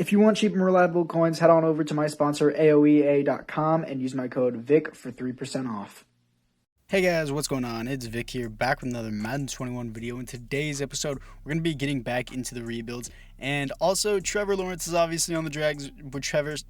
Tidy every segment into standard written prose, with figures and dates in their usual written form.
If you want cheap and reliable coins, head on over to my sponsor, AOEA.com, and use my code VIC for 3% off. Hey guys, what's going on? It's Vic here, back with another Madden 21 video. In today's episode, we're going to be getting back into the rebuilds. And also, Trevor Lawrence is obviously on the Jags with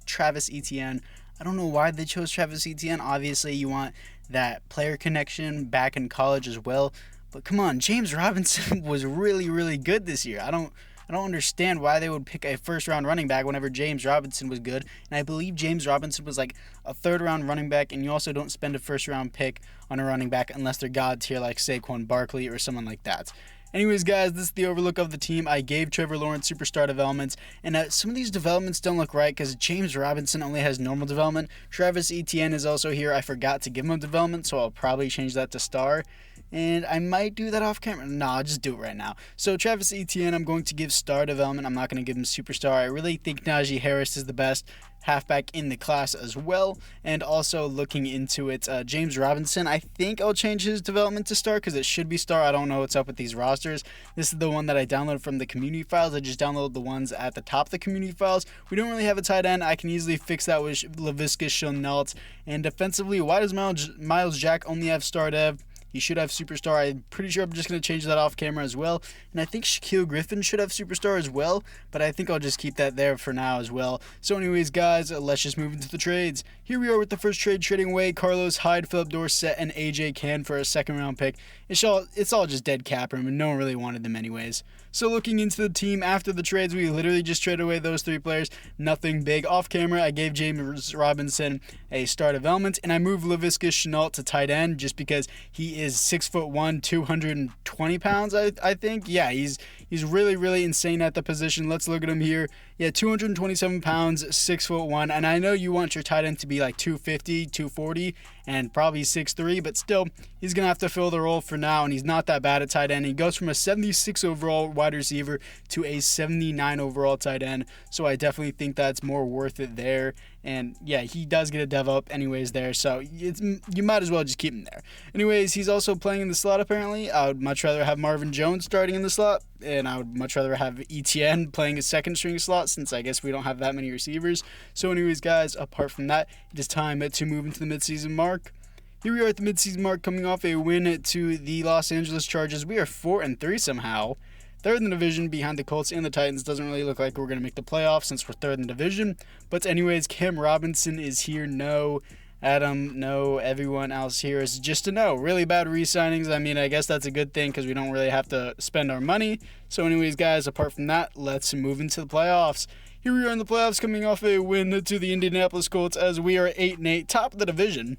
Travis Etienne. I don't know why they chose Travis Etienne. Obviously, you want that player connection back in college as well. But come on, James Robinson was really, really good this year. I don't understand why they would pick a first-round running back whenever James Robinson was good. And I believe James Robinson was like a third-round running back, and you also don't spend a first-round pick on a running back unless they're god tier like Saquon Barkley or someone like that. Anyways, guys, this is the overlook of the team. I gave Trevor Lawrence superstar developments, and some of these developments don't look right because James Robinson only has normal development. Travis Etienne is also here. I forgot to give him development, so I'll probably change that to star. And I might do that off camera. No, I'll just do it right now. So Travis Etienne, I'm going to give star development. I'm not going to give him superstar. I really think Najee Harris is the best halfback in the class as well. And also looking into it, James Robinson, I think I'll change his development to star because it should be star. I don't know what's up with these rosters. This is the one that I downloaded from the community files. I just downloaded the ones at the top of the community files. We don't really have a tight end. I can easily fix that with Laviska Shenault. And defensively, why does Miles Jack only have star dev? He should have superstar. I'm pretty sure I'm just going to change that off camera as well. And I think Shaquille Griffin should have superstar as well. But I think I'll just keep that there for now as well. So anyways, guys, let's just move into the trades. Here we are with the first trade, trading away Carlos Hyde, Philip Dorsett, and AJ Cann for a second-round pick. It's all just dead cap room, and no one really wanted them anyways. So looking into the team after the trades, we literally just traded away those three players. Nothing big. Off camera, I gave James Robinson a star development, and I moved Laviska Shenault to tight end just because he is 6'1", 220 pounds, I think. Yeah, he's really, really insane at the position. Let's look at him here. Yeah, 227 pounds, 6'1", and I know you want your tight end to be like 250, 240, and probably 6'3", but still, he's going to have to fill the role for now, and he's not that bad at tight end. He goes from a 76 overall wide receiver to a 79 overall tight end, so I definitely think that's more worth it there. And yeah, he does get a dev up anyways there, so you might as well just keep him there. Anyways, he's also playing in the slot apparently. I would much rather have Marvin Jones starting in the slot, and I would much rather have Etienne playing a second string slot since I guess we don't have that many receivers. So anyways, guys, apart from that, it is time to move into the midseason mark. Here we are at the midseason mark, coming off a win to the Los Angeles Chargers. We are 4-3 somehow. Third in the division behind the Colts and the Titans. Doesn't really look like we're going to make the playoffs since we're third in the division. But anyways, Cam Robinson is here. No. Adam, no. Everyone else here is just a no. Really bad re-signings. I mean, I guess that's a good thing because we don't really have to spend our money. So anyways, guys, apart from that, let's move into the playoffs. Here we are in the playoffs, coming off a win to the Indianapolis Colts as we are 8-8, top of the division.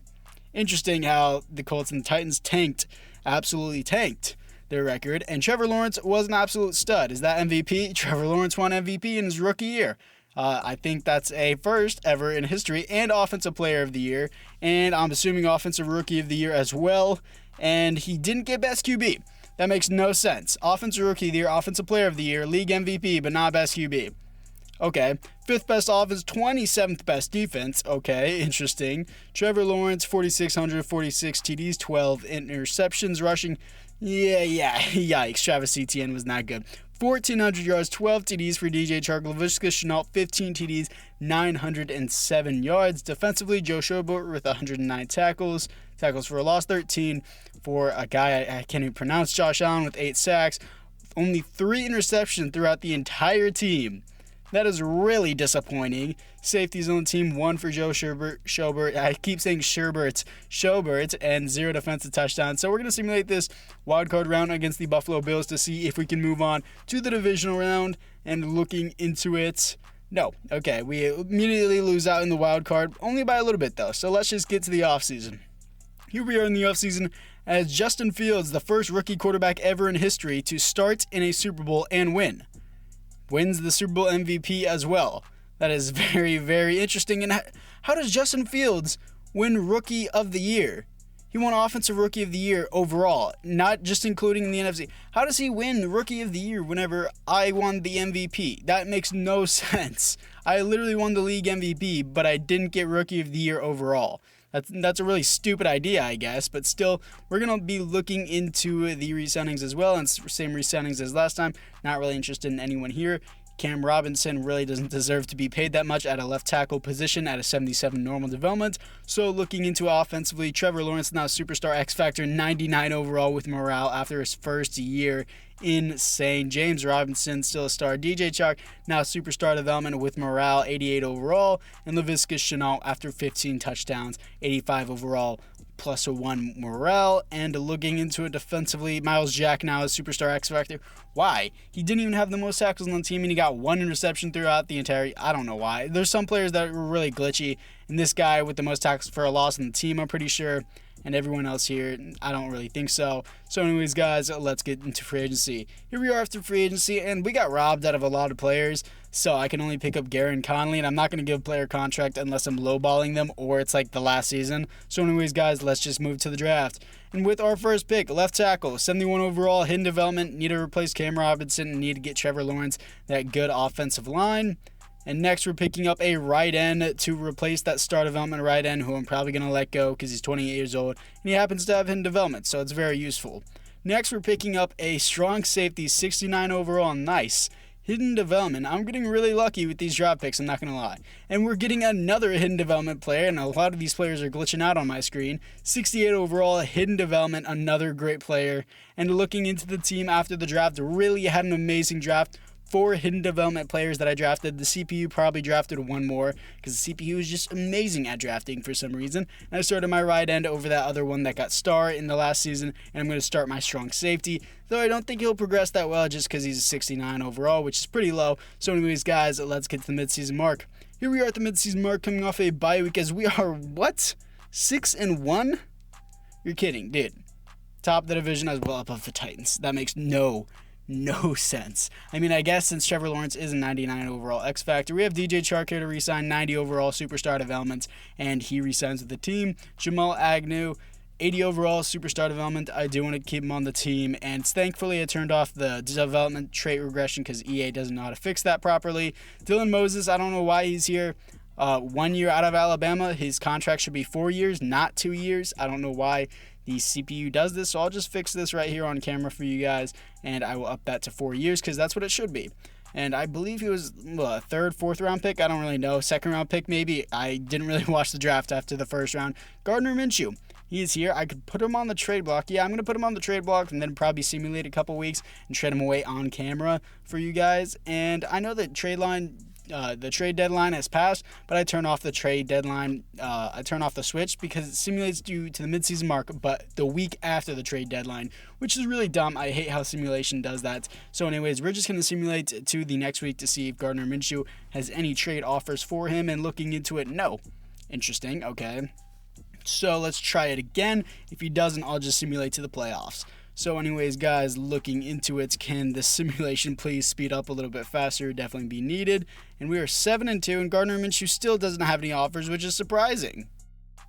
Interesting how the Colts and the Titans tanked, absolutely tanked their record, and Trevor Lawrence was an absolute stud. Is that MVP? Trevor Lawrence won MVP in his rookie year. I think that's a first ever in history, and Offensive Player of the Year, and I'm assuming Offensive Rookie of the Year as well, and he didn't get Best QB. That makes no sense. Offensive Rookie of the Year, Offensive Player of the Year, League MVP, but not Best QB. Okay, 5th best offense, 27th best defense. Okay, interesting. Trevor Lawrence, 4,600, 46 TDs, 12 interceptions, rushing. Yeah, yikes. Travis Etienne was not good. 1,400 yards, 12 TDs for DJ Chark. Laviska Shenault, 15 TDs, 907 yards. Defensively, Joe Schobert with 109 tackles. Tackles for a loss, 13 for a guy I can't even pronounce, Josh Allen, with 8 sacks. Only 3 interceptions throughout the entire team. That is really disappointing. Safeties on the team, 1 for Joe Schobert. I keep saying Schobert, and 0 defensive touchdowns. So we're going to simulate this wildcard round against the Buffalo Bills to see if we can move on to the divisional round. And looking into it, no. Okay, we immediately lose out in the wild card, only by a little bit though. So let's just get to the offseason. Here we are in the offseason as Justin Fields, the first rookie quarterback ever in history to start in a Super Bowl and win. Wins the Super Bowl MVP as well. That is very, very interesting. And how does Justin Fields win Rookie of the Year? He won Offensive Rookie of the Year overall, not just including the NFC. How does he win Rookie of the Year whenever I won the MVP? That makes no sense. I literally won the league MVP, but I didn't get Rookie of the Year overall. That's a really stupid idea, I guess, but still, we're going to be looking into the re-signings as well, and same re-signings as last time. Not really interested in anyone here. Cam Robinson really doesn't deserve to be paid that much at a left tackle position at a 77 normal development. So looking into offensively, Trevor Lawrence now superstar X Factor, 99 overall with morale after his first year. Insane. James Robinson, still a star. DJ Chark, now superstar development with morale, 88 overall. And Laviska Shenault, after 15 touchdowns, 85 overall, plus a 1 morale. And looking into it defensively, Miles Jack now is superstar X Factor. Why? He didn't even have the most tackles on the team, and he got 1 interception throughout the entire. I don't know why. There's some players that were really glitchy, and this guy with the most tackles for a loss on the team, I'm pretty sure. And everyone else here, I don't really think so. So anyways, guys, let's get into free agency. Here we are after free agency, and we got robbed out of a lot of players, so I can only pick up Garrett Conley, and I'm not going to give a player a contract unless I'm lowballing them or it's like the last season. So anyways, guys, let's just move to the draft. And with our first pick, left tackle, 71 overall, hidden development, need to replace Cam Robinson, need to get Trevor Lawrence, that good offensive line. And next, we're picking up a right end to replace that star development right end, who I'm probably going to let go because he's 28 years old, and he happens to have hidden development, so it's very useful. Next, we're picking up a strong safety, 69 overall, nice. Hidden development. I'm getting really lucky with these draft picks, I'm not going to lie. And we're getting another hidden development player, and a lot of these players are glitching out on my screen. 68 overall, hidden development, another great player. And looking into the team after the draft, really had an amazing draft. 4 hidden development players that I drafted. The CPU probably drafted 1 more because the CPU is just amazing at drafting for some reason. And I started my right end over that other one that got star in the last season, and I'm going to start my strong safety, though I don't think he'll progress that well just because he's a 69 overall, which is pretty low. So anyways, guys, let's get to the midseason mark. Here we are at the midseason mark, coming off a bye week as we are, 6-1? You're kidding, dude. Top of the division as well above the Titans. That makes no sense. I mean, I guess since Trevor Lawrence is a 99 overall X Factor, we have DJ Chark here to re-sign, 90 overall superstar developments, and he re-signs with the team. Jamal Agnew, 80 overall superstar development. I do want to keep him on the team, and thankfully I turned off the development trait regression because EA doesn't know how to fix that properly. Dylan Moses, I don't know why he's here. 1 year out of Alabama. His contract should be 4 years, not 2 years. I don't know why the CPU does this, so I'll just fix this right here on camera for you guys, and I will up that to 4 years because that's what it should be. And I believe he was a 3rd, 4th round pick. I don't really know. 2nd round pick maybe. I didn't really watch the draft after the 1st round. Gardner Minshew. He is here. I could put him on the trade block. Yeah, I'm going to put him on the trade block and then probably simulate a couple weeks and trade him away on camera for you guys. And I know that the trade deadline has passed, but I turn off the trade deadline. I turn off the switch because it simulates due to the midseason mark, but the week after the trade deadline, which is really dumb. I hate how simulation does that. So anyways, we're just going to simulate to the next week to see if Gardner Minshew has any trade offers for him, and looking into it, no. Interesting, okay. So let's try it again. If he doesn't, I'll just simulate to the playoffs. So anyways, guys, looking into it, can the simulation please speed up a little bit faster? Definitely be needed. And we are 7-2, and Gardner Minshew still doesn't have any offers, which is surprising.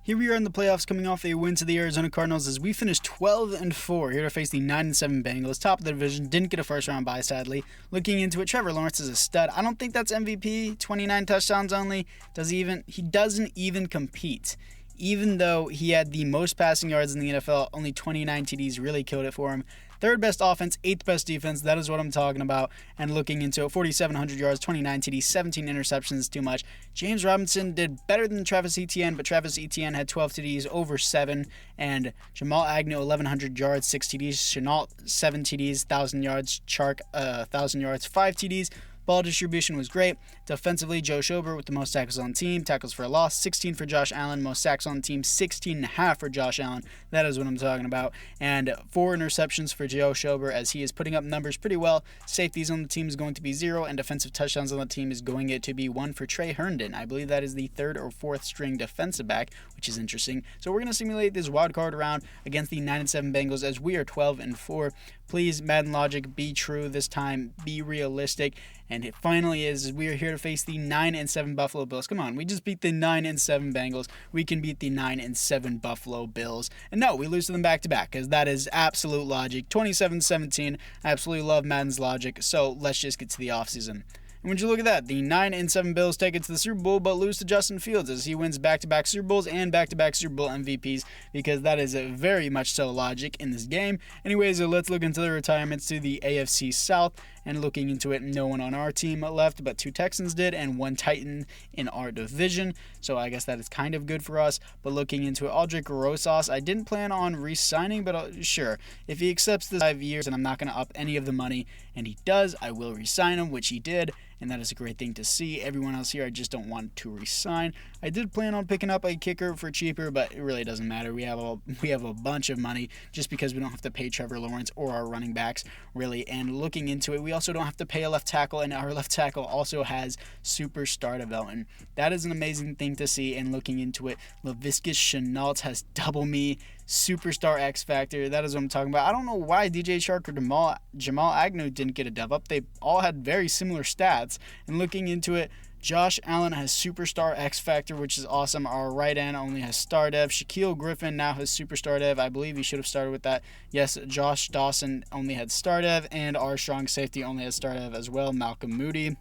Here we are in the playoffs, coming off a win to the Arizona Cardinals as we finished 12-4 here to face the 9-7 Bengals, top of the division. Didn't get a first round bye, sadly. Looking into it, Trevor Lawrence is a stud. I don't think that's MVP. 29 touchdowns only. He doesn't even compete. Even though he had the most passing yards in the NFL, only 29 TDs really killed it for him. 3rd best offense, 8th best defense, that is what I'm talking about. And looking into it, 4,700 yards, 29 TDs, 17 interceptions, too much. James Robinson did better than Travis Etienne, but Travis Etienne had 12 TDs, over 7. And Jamal Agnew, 1,100 yards, 6 TDs. Shenault, 7 TDs, 1,000 yards. Chark, 1,000 yards, 5 TDs. Ball distribution was great. Defensively, Joe Schobert with the most tackles on the team. Tackles for a loss, 16 for Josh Allen. Most sacks on the team, 16.5 for Josh Allen. That is what I'm talking about. And 4 interceptions for Joe Schobert as he is putting up numbers pretty well. Safeties on the team is going to be 0, and defensive touchdowns on the team is going to be 1 for Trey Herndon. I believe that is the 3rd or 4th string defensive back, which is interesting. So we're going to simulate this wild card round against the 9-7 Bengals as we are 12-4. Please, Madden logic, be true this time. Be realistic. And it finally is. We are here to face the 9-7 Buffalo Bills. Come on, we just beat the 9-7 Bengals. We can beat the 9-7 Buffalo Bills. And no, we lose to them back-to-back because that is absolute logic. 27-17. I absolutely love Madden's logic. So let's just get to the offseason. And would you look at that? The 9-7 Bills take it to the Super Bowl, but lose to Justin Fields as he wins back-to-back Super Bowls and back-to-back Super Bowl MVPs, because that is very much so logic in this game. Anyways, let's look into the retirements to the AFC South. And looking into it, no one on our team left, but 2 Texans did and 1 Titan in our division. So I guess that is kind of good for us. But looking into it, Aldrich Rosas, I didn't plan on re-signing, but sure. If he accepts the 5 years and I'm not going to up any of the money, and he does, I will re-sign him, which he did. And that is a great thing to see. Everyone else here, I just don't want to re-sign. I did plan on picking up a kicker for cheaper, but it really doesn't matter. We have a bunch of money just because we don't have to pay Trevor Lawrence or our running backs, really. And looking into it, we also don't have to pay a left tackle, and our left tackle also has superstar development. That is an amazing thing to see. And looking into it, Laviska Shenault has double me superstar X Factor. That is what I'm talking about. I don't know why DJ Chark or Jamal Agnew didn't get a dub up. They all had very similar stats. And looking into it, Josh Allen has superstar X Factor, which is awesome. Our right end only has star dev. Shaquille Griffin now has superstar dev. I believe he should have started with that. Yes, Josh Dawson only had star dev, and our strong safety only has star dev as well, Malcolm Moody.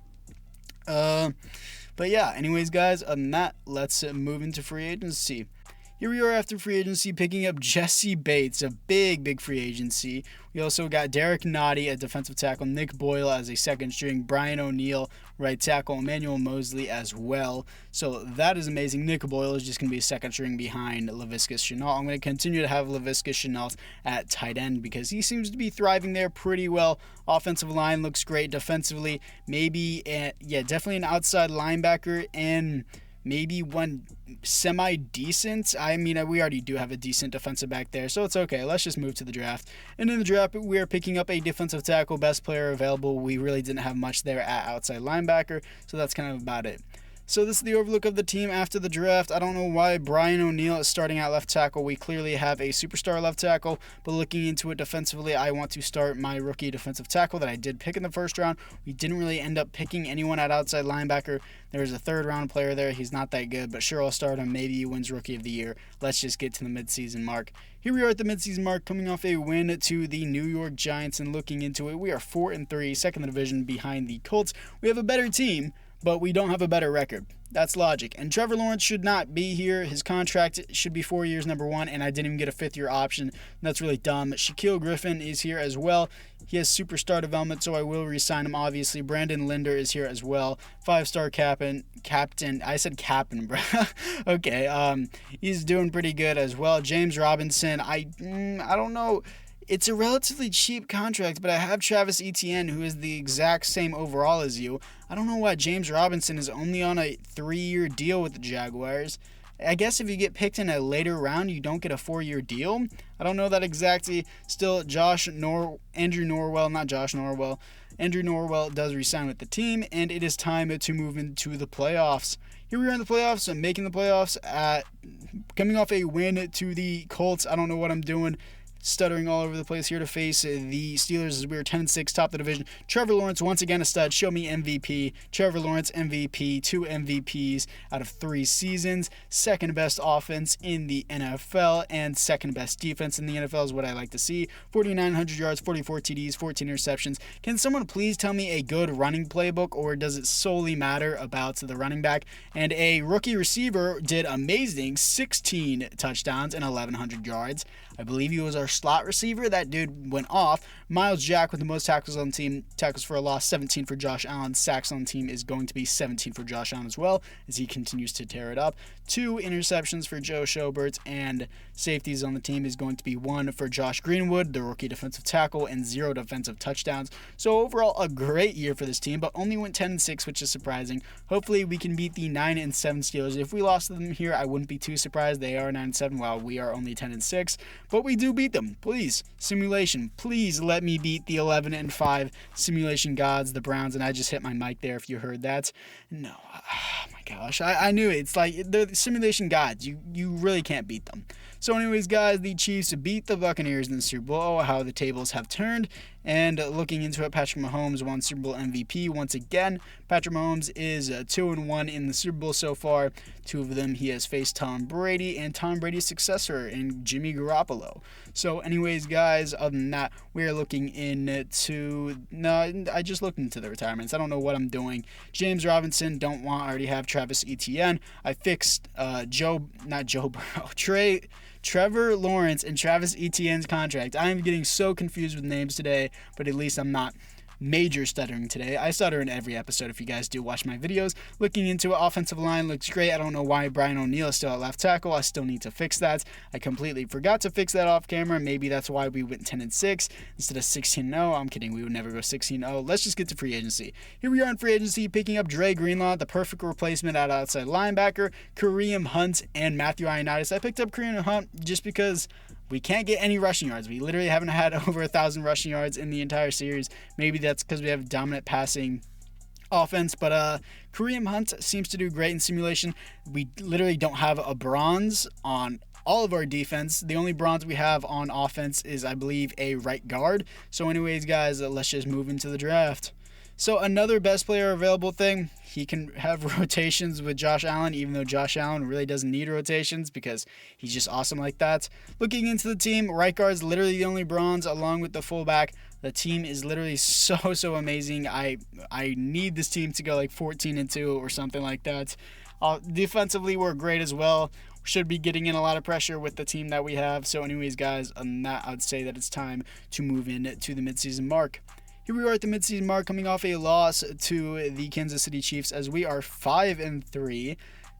But yeah, anyways, guys, other than that, let's move into free agency. Here we are after free agency, picking up Jesse Bates, a big free agency. We also got Derek Nottie at defensive tackle, Nick Boyle as a second string, Brian O'Neill, right tackle, Emmanuel Mosley as well. So that is amazing. Nick Boyle is just going to be a second string behind Laviska Shenault. I'm going to continue to have Laviska Shenault at tight end because he seems to be thriving there pretty well. Offensive line looks great. Defensively, maybe, definitely an outside linebacker and maybe one semi-decent. I mean, we already do have a decent defensive back there, so it's okay. Let's just move to the draft. And in the draft, we are picking up a defensive tackle, best player available. We really didn't have much there at outside linebacker, so that's kind of about it. So this is the overlook of the team after the draft. I don't know why Brian O'Neill is starting at left tackle. We clearly have a superstar left tackle, but looking into it defensively, I want to start my rookie defensive tackle that I did pick in the first round. We didn't really end up picking anyone at outside linebacker. There was a third-round player there. He's not that good, but sure, I'll start him. Maybe he wins Rookie of the Year. Let's just get to the midseason mark. Here we are at the midseason mark, coming off a win to the New York Giants, and looking into it, we are 4-3, second in the division behind the Colts. We have a better team, but we don't have a better record. That's logic. And Trevor Lawrence should not be here. His contract should be 4 years, number one, and I didn't even get a fifth-year option. That's really dumb. Shaquille Griffin is here as well. He has superstar development, so I will re-sign him, obviously. Brandon Linder is here as well. 5-star captain. I said captain, bro. Okay, he's doing pretty good as well. James Robinson, I don't know. It's a relatively cheap contract, but I have Travis Etienne, who is the exact same overall as you. I don't know why James Robinson is only on a 3-year deal with the Jaguars. I guess if you get picked in a later round, you don't get a 4-year deal. I don't know that exactly. Still, Andrew Norwell does resign with the team, and it is time to move into the playoffs. Here we are in the playoffs, making the playoffs coming off a win to the Colts. I don't know what I'm doing. Stuttering all over the place here to face the Steelers as we are 10-6, top of the division. Trevor Lawrence, once again a stud. Show me MVP. Trevor Lawrence, MVP. 2 MVPs out of 3 seasons. Second best offense in the NFL and second best defense in the NFL is what I like to see. 4,900 yards, 44 TDs, 14 interceptions. Can someone please tell me a good running playbook, or does it solely matter about the running back? And a rookie receiver did amazing, 16 touchdowns and 1,100 yards. I believe he was our slot receiver. That dude went off. Miles Jack with the most tackles on the team. Tackles for a loss, 17 for Josh Allen. Sacks on the team is going to be 17 for Josh Allen as well, as he continues to tear it up. 2 interceptions for Joe Schobert, and safeties on the team is going to be 1 for Josh Greenwood, the rookie defensive tackle, and 0 defensive touchdowns. So overall, a great year for this team, but only went 10-6, which is surprising. Hopefully, we can beat the 9-7 Steelers. If we lost to them here, I wouldn't be too surprised. They are 9-7, while we are only 10-6. But we do beat them. Please, simulation. Please let me beat the 11-5 simulation gods, the Browns. And I just hit my mic there if you heard that. No. Oh my gosh. I knew it. It's like they're the simulation gods. You really can't beat them. So anyways, guys, the Chiefs beat the Buccaneers in the Super Bowl. Oh, how the tables have turned. And looking into it, Patrick Mahomes won Super Bowl MVP once again. Patrick Mahomes is 2-1 in the Super Bowl so far. 2 of them he has faced Tom Brady and Tom Brady's successor in Jimmy Garoppolo. So anyways, guys, other than that, we are looking into... No, I just looked into the retirements. I don't know what I'm doing. James Robinson, don't want. I already have Travis Etienne. I fixed Trevor Lawrence and Travis Etienne's contract. I am getting so confused with names today, but at least I'm not. major stuttering today. I stutter in every episode if you guys do watch my videos. Looking into it, offensive line looks great. I don't know why Brian O'Neill is still at left tackle. I still need to fix that. I completely forgot to fix that off camera. Maybe that's why we went 10-6 instead of 16-0. I'm kidding. We would never go 16-0. Let's just get to free agency. Here we are in free agency, picking up Dre Greenlaw, the perfect replacement at outside linebacker, Kareem Hunt, and Matthew Ioannidis. I picked up Kareem Hunt just because we can't get any rushing yards. We literally haven't had over 1,000 rushing yards in the entire series. Maybe that's because we have dominant passing offense, but Kareem Hunt seems to do great in simulation. We literally don't have a bronze on all of our defense. The only bronze we have on offense is, I believe, a right guard. So anyways, guys, let's just move into the draft. So another best player available thing, he can have rotations with Josh Allen, even though Josh Allen really doesn't need rotations because he's just awesome like that. Looking into the team, right guard's literally the only bronze along with the fullback. The team is literally so amazing. I need this team to go like 14-2 or something like that. Defensively, we're great as well. Should be getting in a lot of pressure with the team that we have. So anyways, guys, on that, I'd say that it's time to move in to the midseason mark. Here we are at the midseason mark, coming off a loss to the Kansas City Chiefs as we are 5-3.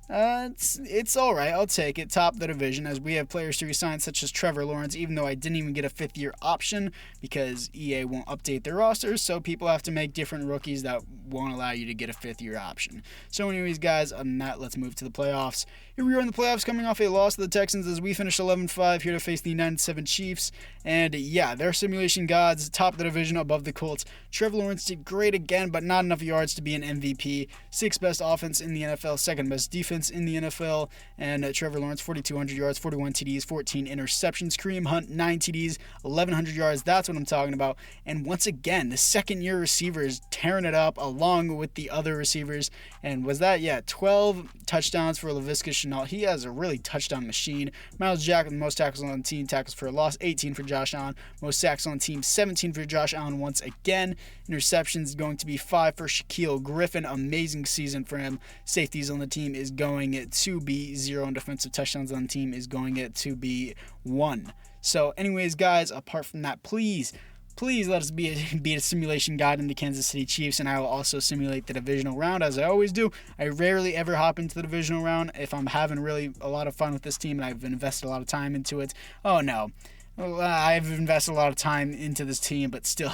It's all right. I'll take it. Top the division as we have players to resign such as Trevor Lawrence, even though I didn't even get a 5th-year option because EA won't update their rosters, so people have to make different rookies that won't allow you to get a 5th-year option. So anyways, guys, on that, let's move to the playoffs. Here we are in the playoffs, coming off a loss to the Texans as we finish 11-5 here to face the 9-7 Chiefs. And yeah, they're simulation gods, top of the division above the Colts. Trevor Lawrence did great again, but not enough yards to be an MVP. 6th best offense in the NFL, 2nd best defense in the NFL, and Trevor Lawrence 4,200 yards, 41 TDs, 14 interceptions. Kareem Hunt 9 TDs, 1,100 yards. That's what I'm talking about. And once again, the second-year receiver is tearing it up along with the other receivers. And was that 12 touchdowns for Laviska Shenault? He has a really touchdown machine. Myles Jack with the most tackles on the team, tackles for a loss, 18 for Josh Allen. Most sacks on the team, 17 for Josh Allen once again. Interceptions going to be 5 for Shaquille Griffin. Amazing season for him. Safeties on the team is going to be 0, and defensive touchdowns on the team is going to be 1. So anyways, guys, apart from that, please let us be a simulation guide in the Kansas City Chiefs, and I will also simulate the divisional round as I always do. I rarely ever hop into the divisional round if I'm having really a lot of fun with this team and I've invested a lot of time into it. Oh no, I've invested a lot of time into this team, but still,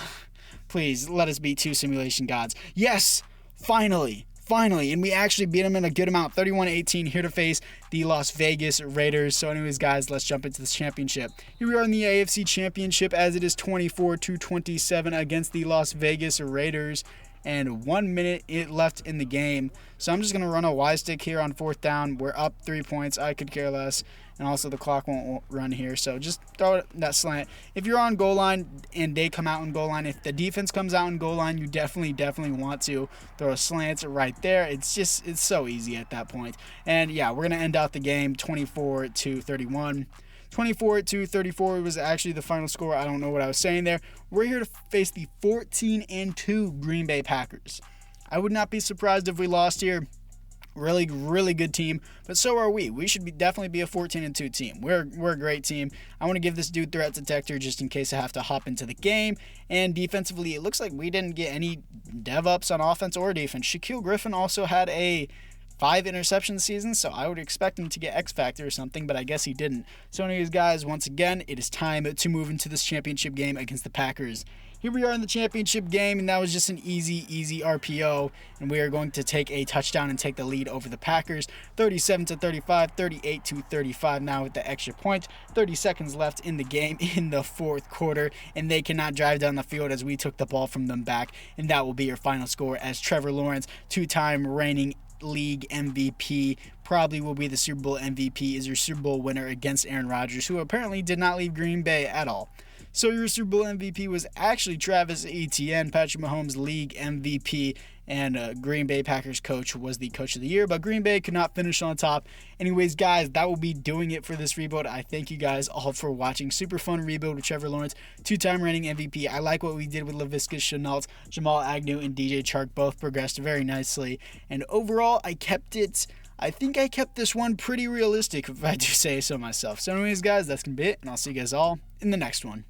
please let us be 2 simulation gods. Yes, finally, and we actually beat them in a good amount, 31-18, here to face the Las Vegas Raiders. So anyways, guys, let's jump into this championship. Here we are in the AFC Championship as it is 24-27 against the Las Vegas Raiders, and 1 minute left in the game. So I'm just going to run a Y stick here on 4th down. We're up 3 points. I could care less. And also the clock won't run here. So just throw that slant. If you're on goal line and they come out in goal line, if the defense comes out in goal line, you definitely want to throw a slant right there. It's so easy at that point. And yeah, we're going to end out the game 24-31. 24-34 was actually the final score. I don't know what I was saying there. We're here to face the 14-2 Green Bay Packers. I would not be surprised if we lost here. Really good team, but so are we. We should definitely be a 14-2 team. We're a great team. I want to give this dude threat detector just in case I have to hop into the game. And defensively, it looks like we didn't get any dev ups on offense or defense. Shaquille Griffin also had a 5 interception season, so I would expect him to get X Factor or something, but I guess he didn't. So anyways, guys, once again, it is time to move into this championship game against the Packers. Here we are in the championship game, and that was just an easy RPO, and we are going to take a touchdown and take the lead over the Packers, 37-35, 38-35 now with the extra point. 30 seconds left in the game in the 4th quarter, and they cannot drive down the field as we took the ball from them back, and that will be your final score as Trevor Lawrence, 2-time reigning league MVP, probably will be the Super Bowl MVP, is your Super Bowl winner against Aaron Rodgers, who apparently did not leave Green Bay at all. So your Super Bowl MVP was actually Travis Etienne, Patrick Mahomes' league MVP, and Green Bay Packers coach was the coach of the year, but Green Bay could not finish on top. Anyways, guys, that will be doing it for this rebuild. I thank you guys all for watching. Super fun rebuild with Trevor Lawrence, 2-time reigning MVP. I like what we did with Laviska Shenault, Jamal Agnew, and DJ Chark. Both progressed very nicely, and overall, I think I kept this one pretty realistic, if I do say so myself. So anyways, guys, that's going to be it, and I'll see you guys all in the next one.